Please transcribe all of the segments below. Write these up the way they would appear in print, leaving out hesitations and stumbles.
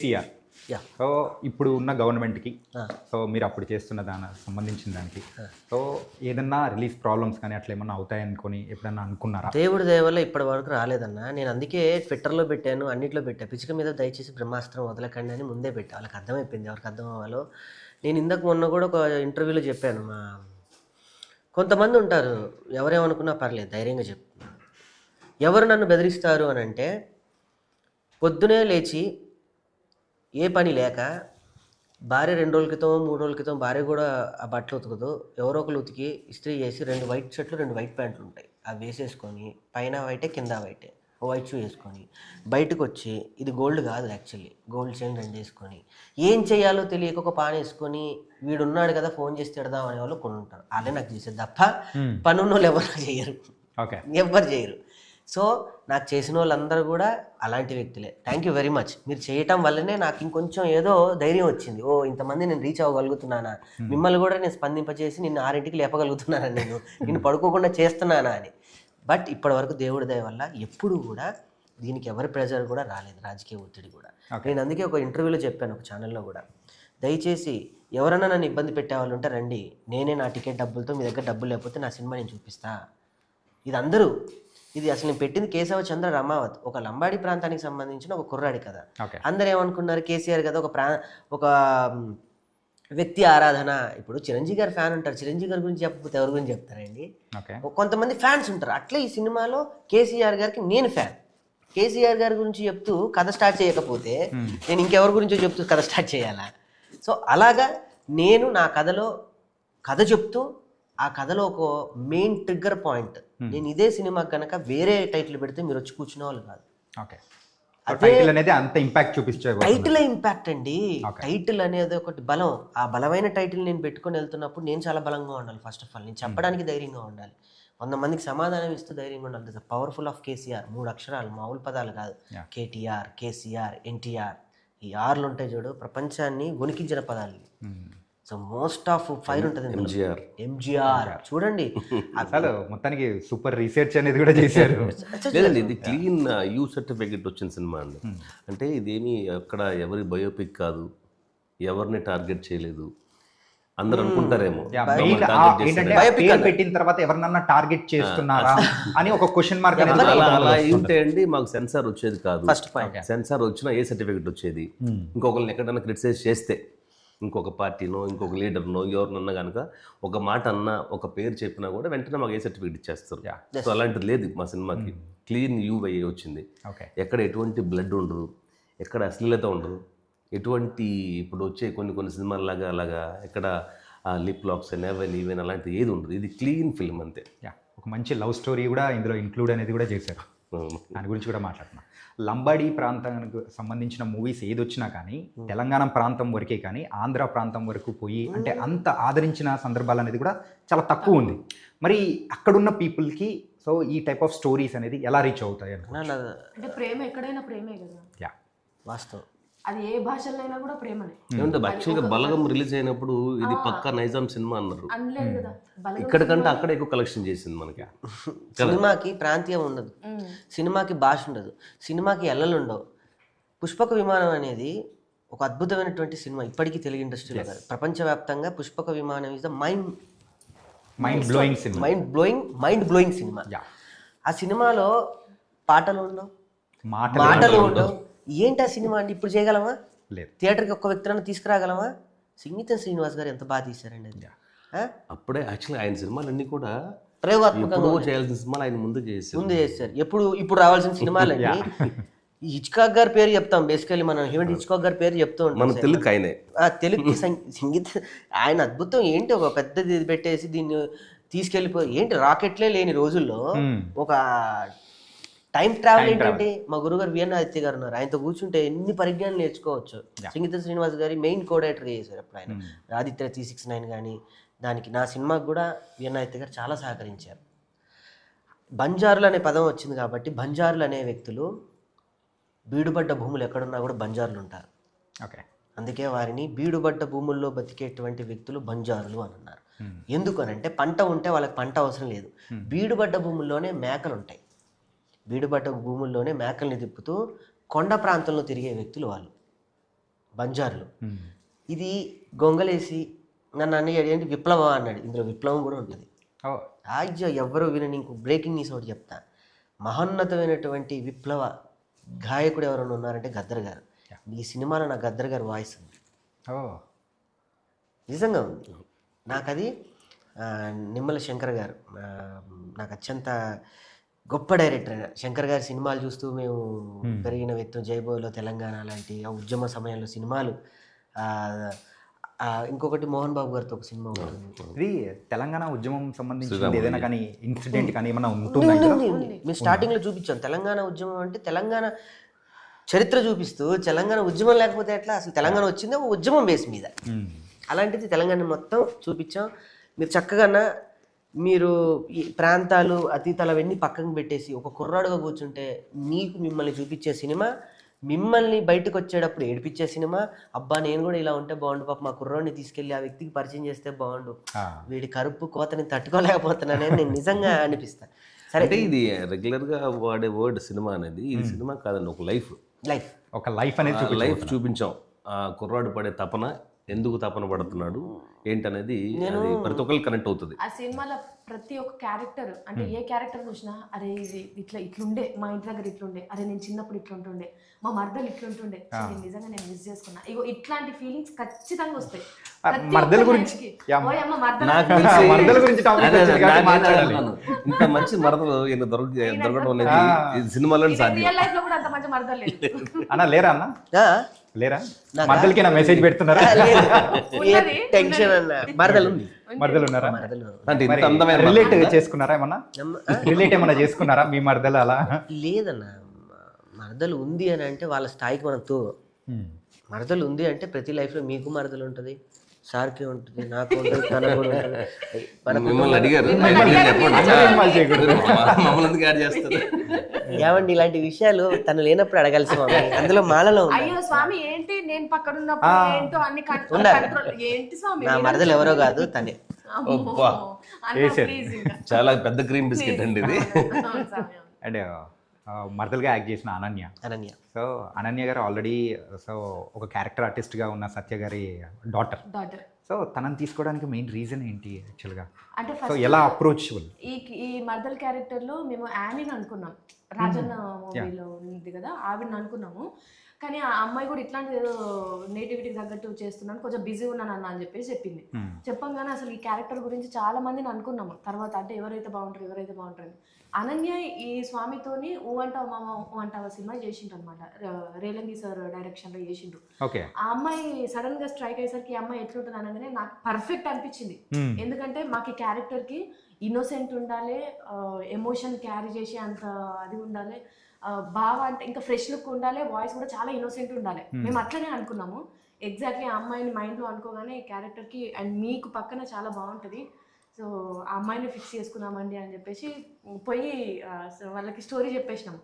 KCR. Yeah! So ఇప్పుడు ఉన్న గవర్నమెంట్‌కి ఆ! సో మీరు అప్పుడు చేస్తున్న సంబంధించిన దానికి సో ఏదన్నా రిలీఫ్ ప్రాబ్లమ్స్ కానీ అట్లా ఏమన్నా అవుతాయనుకోని ఎప్పుడన్నా అనుకున్నారా? దేవుడి దయ వల్ల ఇప్పటి వరకు రాలేదన్న. నేను అందుకే ట్విట్టర్‌లో పెట్టాను, అన్నిట్లో పెట్టా. పిచ్చుక మీద దయచేసి బ్రహ్మాస్త్రం వదలకండి అని ముందే పెట్టా. వాళ్ళకి అర్థమైపోయింది ఎవరికి అర్థం అవ్వాలో. నేను ఇందాక మొన్న కూడా ఒక ఇంటర్వ్యూలో చెప్పాను. కొంతమంది ఉంటారు ఎవరేమనుకున్నా పర్లేదు ధైర్యంగా చెప్తున్నా. ఎవరు నన్ను బెదిరిస్తారు అనంటే పొద్దునే లేచి ఏ పని లేక భార్య 2 రోజుల క్రితం, 3 రోజుల క్రితం భార్య కూడా ఆ బట్టలు ఉతకదు. ఎవరో ఒకళ్ళు ఉతికి ఇస్త్రీ చేసి 2 వైట్ షర్ట్లు, 2 వైట్ ప్యాంట్లు ఉంటాయి. అవి వేసేసుకొని పైన వైటే కింద వైటే ఓ వైట్ షూ వేసుకొని బయటకు వచ్చి ఇది గోల్డ్ కాదు యాక్చువల్లీ గోల్డ్ చైన్ 2 వేసుకొని ఏం చేయాలో తెలియక ఒక పాన్ వేసుకొని వీడున్నాడు కదా ఫోన్ చేసి తిడదాం అనే వాళ్ళు కొన్ని ఉంటారు. అదే నాకు చేసేది తప్ప పనున్నోళ్ళు ఎవరు చేయరు. ఓకే. ఎవ్వరు చేయరు. సో నాకు చేసిన వాళ్ళందరూ కూడా అలాంటి వ్యక్తులే. Thank you very much. మీరు చేయటం వల్లనే నాకు ఇంకొంచెం ఏదో ధైర్యం వచ్చింది. ఓ ఇంతమంది నేను రీచ్ అవ్వగలుగుతున్నానా, మిమ్మల్ని కూడా నేను స్పందింపచేసి నిన్ను 6కి లేపగలుగుతున్నానా, నేను పడుకోకుండా చేస్తున్నానా అని. బట్ ఇప్పటివరకు దేవుడి దయ వల్ల ఎప్పుడు కూడా దీనికి ఎవరి ప్రెజర్ కూడా రాలేదు, రాజకీయ ఒత్తిడి కూడా. నేను అందుకే ఒక ఇంటర్వ్యూలో చెప్పాను ఒక ఛానల్లో కూడా, దయచేసి ఎవరన్నా నన్ను ఇబ్బంది పెట్టేవాళ్ళు ఉంటే రండి, నేనే నా టికెట్ డబ్బులతో మీ దగ్గర డబ్బులు లేకపోతే నా సినిమా నేను చూపిస్తా. ఇది అందరూ ఇది అసలు నేను పెట్టింది కేశవ చంద్ర రమావత్, ఒక లంబాడి ప్రాంతానికి సంబంధించిన ఒక కుర్రాడి కథ. అందరూ ఏమనుకున్నారు, కేసీఆర్ కదా ఒక వ్యక్తి ఆరాధన. ఇప్పుడు చిరంజీవి గారు ఫ్యాన్ ఉంటారు, చిరంజీవి గారి గురించి చెప్పకపోతే ఎవరి గురించి చెప్తారండి? కొంతమంది ఫ్యాన్స్ ఉంటారు. అట్లే ఈ సినిమాలో కేసీఆర్ గారికి నేను ఫ్యాన్. కేసీఆర్ గారి గురించి చెప్తూ కథ స్టార్ట్ చేయకపోతే నేను ఇంకెవరి గురించో చెప్తూ కథ స్టార్ట్ చేయాలా? సో అలాగా నేను నా కథలో కథ చెప్తూ ఆ కథలో ఒక మెయిన్ ట్రిగ్గర్ పాయింట్, నేను ఇదే సినిమా కనుక వేరే టైటిల్ పెడితే మీరు వచ్చి కూర్చునే వాళ్ళు కాదు. టైటిల్ అనేది అంత ఇంపాక్ట్ చూపించే టైటిల్ ఇంపాక్ట్ అండి. టైటిల్ అనేది ఒకటి బలం. ఆ బలమైన టైటిల్ నేను పెట్టుకొని వెళ్తున్నప్పుడు నేను చాలా బలంగా ఉండాలి. ఫస్ట్ ఆఫ్ ఆల్ నేను చెప్పడానికి ధైర్యంగా ఉండాలి, 100 మందికి సమాధానం ఇస్తూ ధైర్యంగా ఉండాలి. ద పవర్ఫుల్ ఆఫ్ కేసీఆర్, 3 అక్షరాలు, మామూలు పదాలు కాదు. కేటీఆర్, కేసీఆర్, ఎన్టీఆర్, ఈ ఆర్లు ఉంటాయి చూడు, ప్రపంచాన్ని వణికించిన పదాలు. సో మోస్ట్ ఆఫ్ ఫైర్ ఉంటుంది. ఎంజిఆర్ చూడండి, అసలు మొత్తానికి సూపర్ రీసెర్చ్ అనేది కూడా చేశారు. లేదండి, ఇది క్లీన్ యూ సర్టిఫికెట్ వచ్చిన సినిమా అండి. అంటే ఇదేమి అక్కడ ఎవరి బయోపిక్ కాదు, ఎవరిని టార్గెట్ చేయలేదు. అందరు అనుకుంటారేమో పెట్టిన తర్వాత ఎవరినన్నా టార్గెట్ చేస్తున్నారా అని ఒక క్వశ్చన్ మార్క్. అలా ఏంటే అండి, మాకు సెన్సార్ వచ్చేది కాదు. ఫస్ట్ పాయింట్, సెన్సార్ వచ్చినా ఏ సర్టిఫికెట్ వచ్చేది. ఇంకొకరిని ఎక్కడన్నా క్రిటిసైజ్ చేస్తే, ఇంకొక పార్టీనో ఇంకొక లీడర్నో ఎవరినన్నా కనుక ఒక మాట అన్నా, ఒక పేరు చెప్పినా కూడా వెంటనే మాకు ఏ సర్టిఫికేట్ ఇచ్చేస్తారు. సో అలాంటిది లేదు మా సినిమాకి. క్లీన్ యూఐ వచ్చింది. ఎక్కడ ఎటువంటి బ్లడ్ ఉండదు, ఎక్కడ అశ్లీలత ఉండదు, ఎటువంటి ఇప్పుడు వచ్చే కొన్ని సినిమాలాగా అలాగా ఎక్కడ లిప్ లాక్స్ అని అవన్నీ ఈవెన్ అలాంటిది ఏది ఉండదు. ఇది క్లీన్ ఫిల్మ్ అంతే. ఒక మంచి లవ్ స్టోరీ కూడా ఇందులో ఇంక్లూడ్ అనేది కూడా చేశారు. దాని గురించి కూడా మాట్లాడుతున్నా. లంబాడి ప్రాంతానికి సంబంధించిన మూవీస్ ఏది వచ్చినా కానీ తెలంగాణ ప్రాంతం వరకే కానీ ఆంధ్ర ప్రాంతం వరకు పోయి అంటే అంత ఆదరించిన సందర్భాలు అనేది కూడా చాలా తక్కువ ఉంది. మరి అక్కడున్న పీపుల్కి సో ఈ టైప్ ఆఫ్ స్టోరీస్ అనేది ఎలా రీచ్ అవుతాయి అంటే ప్రేమ ఎక్కడైనా ప్రేమే కదా. వాస్తవం. అది ఏ భాషలో కూడా ప్రేమనే. యాక్చువల్గా బలగం రిలీజ్ అయినప్పుడు ఇది పక్కా నైజాం సినిమా అన్నారు. అనలేదు కదా, ఇక్కడికంటే అక్కడ ఎక్కువ కలెక్షన్ చేసింది మనకి. సినిమాకి ప్రాంతీయం ఉండదు, సినిమాకి భాష ఉండదు, సినిమాకి ఎల్లలు ఉండవు. పుష్పక విమానం అనేది ఒక అద్భుతమైనటువంటి సినిమా. ఇప్పటికీ తెలుగు ఇండస్ట్రీలో కాదు, ప్రపంచవ్యాప్తంగా పుష్పక విమానం is the mind blowing cinema. ఆ సినిమాలో పాటలు ఉండవు, మాటలు ఉండవు. ఏంటి ఆ సినిమా అండి? ఇప్పుడు చేయగలమా? థియేటర్కి ఒక్క వ్యక్తులను తీసుకురాగలమా? సింగీతం శ్రీనివాస్ గారు ఎంత బాగా తీశారండి అది. అప్పుడే యాక్చువల్లీ ఆయన సినిమాలన్నీ కూడా ప్రయోగాత్మకంగా చేయాల్సిన సినిమాలు ఆయన ముందు చేశారు. ఇప్పుడు రావాల్సిన సినిమాలన్నీ హిచ్కాక్ గారి పేరు చెప్తాం. బేసికల్లీ మనం హ్యూమన్ హిచ్కాక్ గారి పేరు చెప్తూ ఉంటాం. తెలుగు సంగీత ఆయన అద్భుతం. ఏంటి ఒక పెద్దది పెట్టేసి దీన్ని తీసుకెళ్ళిపోయి ఏంటి రాకెట్లే లేని రోజుల్లో ఒక టైం ట్రావెల్ ఏంటంటే మా గురుగారు విఎన్ ఆదిత్య గారు ఉన్నారు, ఆయనతో కూర్చుంటే ఎన్ని పరిజ్ఞానం నేర్చుకోవచ్చు. సంగీత శ్రీనివాస్ గారి మెయిన్ కోడైరెక్టర్ చేశారు అప్పుడు ఆయన. ఆదిత్య 369 కానీ దానికి నా సినిమాకి కూడా విఎన్ ఆదిత్య గారు చాలా సహకరించారు. బంజారులు అనే పదం వచ్చింది కాబట్టి బంజారులు అనే వ్యక్తులు బీడుబడ్డ భూములు ఎక్కడున్నా కూడా బంజారులు ఉంటారు. అందుకే వారిని బీడుబడ్డ భూముల్లో బతికేటువంటి వ్యక్తులు బంజారులు అని అన్నారు. ఎందుకు అనంటే పంట ఉంటే వాళ్ళకి పంట అవసరం లేదు. బీడుబడ్డ భూముల్లోనే మేకలు ఉంటాయి, బీడుబడ్డ భూముల్లోనే మేకల్ని తిప్పుతూ కొండ ప్రాంతంలో తిరిగే వ్యక్తులు వాళ్ళు. బంజారులో. ఇది గొంగలేసి నన్ను అన్నయ్య ఏంటి విప్లవం అన్నాడు. ఇందులో విప్లవం కూడా ఉంటుంది. అయ్యో ఎవరు వినని ఇంకో బ్రేకింగ్ న్యూస్ ఒకటి చెప్తా. మహోన్నతమైనటువంటి విప్లవ గాయకుడు ఎవరైనా ఉన్నారంటే గద్దర్ గారు. ఈ సినిమాలో నా గద్దర్ గారు వాయిస్ ఉంది, నిజంగా ఉంది. నాకు అది నిమ్మల శంకర్ గారు నాకు అత్యంత గొప్ప డైరెక్టర్. శంకర్ గారి సినిమాలు చూస్తూ మేము పెరిగిన వ్యక్తులు, జైబోలో తెలంగాణ లాంటి ఆ ఉద్యమ సమయంలో సినిమాలు. ఇంకొకటి మోహన్ బాబు గారితో ఒక సినిమా ఉంటుంది. ఇది తెలంగాణ ఉద్యమం సంబంధించింది ఏదైనా కానీ ఇన్సిడెంట్ కానీ ఏమైనా ఉంటుందా? మేము స్టార్టింగ్లో చూపించాం తెలంగాణ ఉద్యమం అంటే తెలంగాణ చరిత్ర చూపిస్తూ తెలంగాణ ఉద్యమం లేకపోతే ఎట్లా, అసలు తెలంగాణ వచ్చిందే ఉద్యమం బేస్ మీద. అలాంటిది తెలంగాణ మొత్తం చూపించాం. మీరు చక్కగా మీరు ఈ ప్రాంతాలు అతీతాలు అవన్నీ పక్కన పెట్టేసి ఒక కుర్రాడుగా కూర్చుంటే మీకు మిమ్మల్ని చూపించే సినిమా, మిమ్మల్ని బయటకు వచ్చేటప్పుడు ఏడిపించే సినిమా. అబ్బా నేను కూడా ఇలా ఉంటే బాగుండు, పాప మా కుర్రోడిని తీసుకెళ్ళి ఆ వ్యక్తికి పరిచయం చేస్తే బాగుండు, వీడి కరుపు కోతని తట్టుకోలేకపోతున్నానని నేను నిజంగా అనిపిస్తాను. సరే, అంటే ఇది రెగ్యులర్గా వాడే వర్డ్ సినిమా అనేది, ఇది సినిమా కాదండి, ఒక లైఫ్. ఒక లైఫ్ అనేది లైఫ్ చూపించాం. ఆ కుర్రాడు పడే తపన, ఎందుకు తపన పడుతున్నాడు ఏంటనేది అది ప్రతి ఒక్కరికి కనెక్ట్ అవుతుంది. ఆ సినిమాలో ప్రతి ఒక్క క్యారెక్టర్, అంటే ఏ క్యారెక్టర్ చూసినా అరే ఇది ఇట్లుండే, మా ఇంటి దగ్గర ఇట్లుండే, అరే నేను చిన్నప్పుడు ఇట్లుంటుండే, మా మర్దలు ఇట్లుంటుండే, నేను నిజంగా నేను మిస్ చేసుకున్నా. ఇగో ఇట్లాంటి ఫీలింగ్స్ ఖచ్చితంగా వస్తాయి. మర్దల గురించి ఇంత మంచి మరదలు దొరకడం అనేది సినిమాలో సాధ్యం. రియల్ లైఫ్ లో కూడా అంత మంచి మర్దలు లేదు అన్న. లేరా అన్న? లేరా? మర్దలకి నా మెసేజ్ పెడుతున్నారా? టెన్షన్ అన్న. మరదలు ఉన్నారా? అంటే ఇంత అందమైన రిలేట్ చేసుకున్నారా? రిలేట్ ఏమన్నా చేసుకున్నారా మీ మరదలు? అలా లేదన్న. మరదలు ఉంది అని అంటే వాళ్ళ స్థాయికి మనతో మరదలు ఉంది అంటే ప్రతి లైఫ్లో మీకు మరదలు ఉంటుంది, సార్కి ఉంటుంది, నాకు ఉంటుంది, తనకు కూడా ఉంటుంది. మిమ్మల్ని అడిగారు ఏమండి ఇలాంటి విషయాలు తను లేనప్పుడు అడగాల్సి అందులో మాలలో అయ్యో స్వామి ఏంటి నేను పక్కన ఉన్నప్పుడు ఏంటో అన్ని ఏంటి స్వామి, నా మరదలు ఎవరో కాదు తనే. చాలా పెద్ద క్రీమ్ బిస్కెట్ అండి ఇది. అంటే మరదలుగా యాక్ట్ చేసిన అనన్య. సో అనన్య గారు ఆల్రెడీ ఒక క్యారెక్టర్ ఆర్టిస్ట్గా ఉన్న సత్య గారి డాటర్. సో తనని తీసుకోవడానికి మెయిన్ రీజన్ ఏంటి యాక్చువల్గా? అంటే సో ఎలా అప్రోచబుల్? ఈ మర్దల్ క్యారెక్టర్లో మేము యామీని అనుకున్నాం, రాజన్న మూవీలో ఉంది కదా, ఆవిడని అనుకున్నాము. కానీ ఆ అమ్మాయి కూడా ఇట్లాంటి ఏదో నేటివిటీకి తగ్గట్టు చేస్తున్నాను, కొంచెం బిజీ ఉన్నాను అన్న అని చెప్పేసి చెప్పింది. చెప్పంగానే అసలు ఈ క్యారెక్టర్ గురించి చాలా మందిని అనుకున్నాము తర్వాత, అంటే ఎవరైతే బాగుంటారు. అనన్య ఈ స్వామితోని ఊ అంటావు మామ ఊ అంటావా సినిమా చేసిండు అనమాట, రేలంగి సార్ డైరెక్షన్లో చేసిండు. ఆ అమ్మాయి సడన్ గా స్ట్రైక్ అయ్యేసరికి ఈ అమ్మాయి ఎట్లుంటుంది అనగానే నాకు పర్ఫెక్ట్ అనిపించింది. ఎందుకంటే మాకు ఈ క్యారెక్టర్కి ఇన్నోసెంట్ ఉండాలి, ఎమోషన్ క్యారీ చేసి అంత అది ఉండాలి, బాగా అంటే ఇంకా ఫ్రెష్ లుక్ ఉండాలి, వాయిస్ కూడా చాలా ఇన్నోసెంట్ ఉండాలి. మేము అట్లనే అనుకున్నాము. ఎగ్జాక్ట్లీ ఆ అమ్మాయిని మైండ్లో అనుకోగానే ఈ క్యారెక్టర్కి అండ్ మీకు పక్కన చాలా బాగుంటుంది, సో ఆ అమ్మాయిని ఫిక్స్ చేసుకున్నామండి అని చెప్పేసి పోయి వాళ్ళకి స్టోరీ చెప్పేసినాం.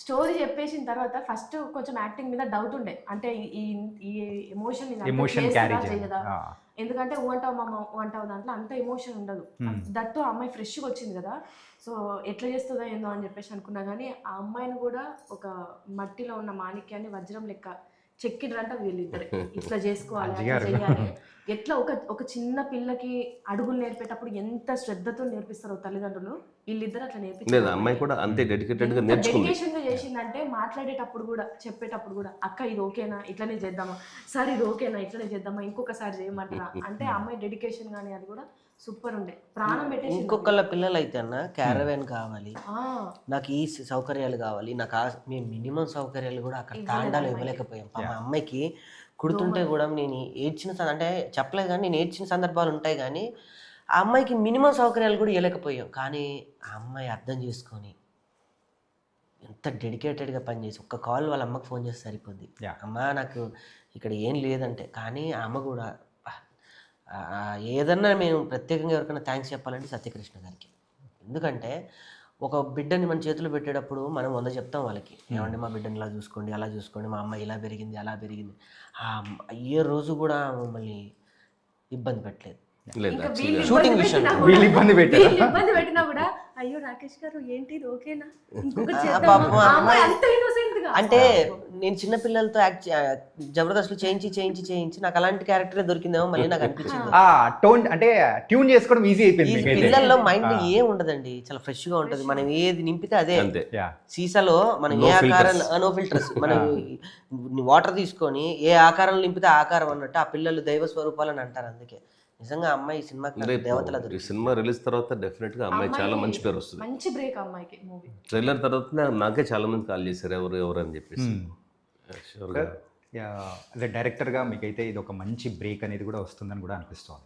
స్టోరీ చెప్పేసిన తర్వాత ఫస్ట్ కొంచెం యాక్టింగ్ మీద డౌట్ ఉండే, అంటే ఈ ఎమోషన్ చేయదా, ఎందుకంటే ఊ అంటావు దాంట్లో అంత ఎమోషన్ ఉండదు. దట్టు ఆ అమ్మాయి ఫ్రెష్గా వచ్చింది కదా, సో ఎట్లా చేస్తుందో ఏందో అని చెప్పేసి అనుకున్నా. కానీ ఆ అమ్మాయిని కూడా ఒక మట్టిలో ఉన్న మాణిక్యాన్ని వజ్రం లెక్క చెక్కిడ్రంట వీళ్ళిద్దరే. ఇట్లా చేసుకోవాలి, చేయాలి, ఎట్లా ఒక చిన్న పిల్లకి అడుగులు నేర్పేటప్పుడు ఎంత శ్రద్ధతో నేర్పిస్తారో తల్లిదండ్రులు, వీళ్ళిద్దరు అట్లా నేర్పించారు. అమ్మాయి కూడా అంతే డెడికేటెడ్ గా చేసిందంటే మాట్లాడేటప్పుడు కూడా చెప్పేటప్పుడు కూడా అక్క ఇది ఓకేనా ఇట్లనే చేద్దామా, సార్ ఇది ఓకేనా ఇట్లనే చేద్దామా, ఇంకొకసారి చేయమంటారా అంటే ఆ అమ్మాయి డెడికేషన్ కానీ అది కూడా సూపర్ ఉండే, ప్రాణం పెట్టేసి. ఇంకొకళ్ళ పిల్లలు అయితే అన్న క్యారవాన్ కావాలి, నాకు ఈ సౌకర్యాలు కావాలి, నాకు మేము మినిమం సౌకర్యాలు కూడా అక్కడ తాండాలు ఇవ్వలేకపోయాం. మా అమ్మాయికి కుడుతుంటే కూడా నేను ఏడ్చిన అంటే చెప్పలేదు కానీ నేను ఏడ్చిన సందర్భాలు ఉంటాయి, కానీ ఆ అమ్మాయికి మినిమం సౌకర్యాలు కూడా ఇవ్వలేకపోయాం. కానీ ఆ అమ్మాయి అర్థం చేసుకొని ఎంత డెడికేటెడ్గా పనిచేసి ఒక్క కాల్ వాళ్ళ అమ్మకి ఫోన్ చేస్తే సరిపోద్ది, అమ్మ నాకు ఇక్కడ ఏం లేదంటే. కానీ ఆ అమ్మ కూడా ఏదన్నా మేము ప్రత్యేకంగా ఎవరికైనా థ్యాంక్స్ చెప్పాలంటే సత్యకృష్ణ గారికి. ఎందుకంటే ఒక బిడ్డని మన చేతిలో పెట్టేటప్పుడు మనం 100 చెప్తాం వాళ్ళకి, ఏమంటే మా బిడ్డని ఇలా చూసుకోండి, అలా చూసుకోండి, మా అమ్మాయి ఇలా పెరిగింది అలా పెరిగింది. ఏ రోజు కూడా మమ్మల్ని ఇబ్బంది పెట్టలేదు. షూటింగ్ విషయం ఇబ్బంది పెట్టినా కూడా అయ్యో రాకేష్ గారు ఏంటి ఓకేనా, అంటే నేను చిన్న పిల్లలతో యాక్ట్ జబర్దస్త్లో చేయించి నాకు అలాంటి క్యారెక్టరే దొరికిందేమో మళ్ళీ నాకు అనిపించింది. ఆ టోన్ అంటే ట్యూన్ చేసుకోవడం ఈజీ అయిపోయింది ఈ మీకైతే. పిల్లల్లో మైండ్ ఏం ఉండదండి, చాలా ఫ్రెష్ గా ఉంటది. మనం ఏది నింపితే అదే. అంతే. యా సీసాలో మనం ఏ ఆకారం, నో ఫిల్టర్స్, మనం వాటర్ తీసుకొని ఏ ఆకారం నింపితే ఆ ఆకారం అన్నట్టు ఆ పిల్లలు దైవ స్వరూపాలని అంటారు. అందుకే నిజంగా అమ్మాయి ఈ సినిమాకి దేవతల ఈ సినిమా రిలీజ్ తర్వాత డెఫినెట్ గా అమ్మాయి చాలా మంచి పేరు వస్తుంది. మంచి బ్రేక్ అమ్మాయికి మూవీ. ట్రైలర్ తర్వాత నాకే చాలా మంది కాల్ చేశారు ఎవరు అని చెప్పేసి. Sure గా. యాజ్ ఎ డైరెక్టర్గా మీకైతే ఇది ఒక మంచి బ్రేక్ అనేది కూడా వస్తుందని కూడా అనిపిస్తుంది.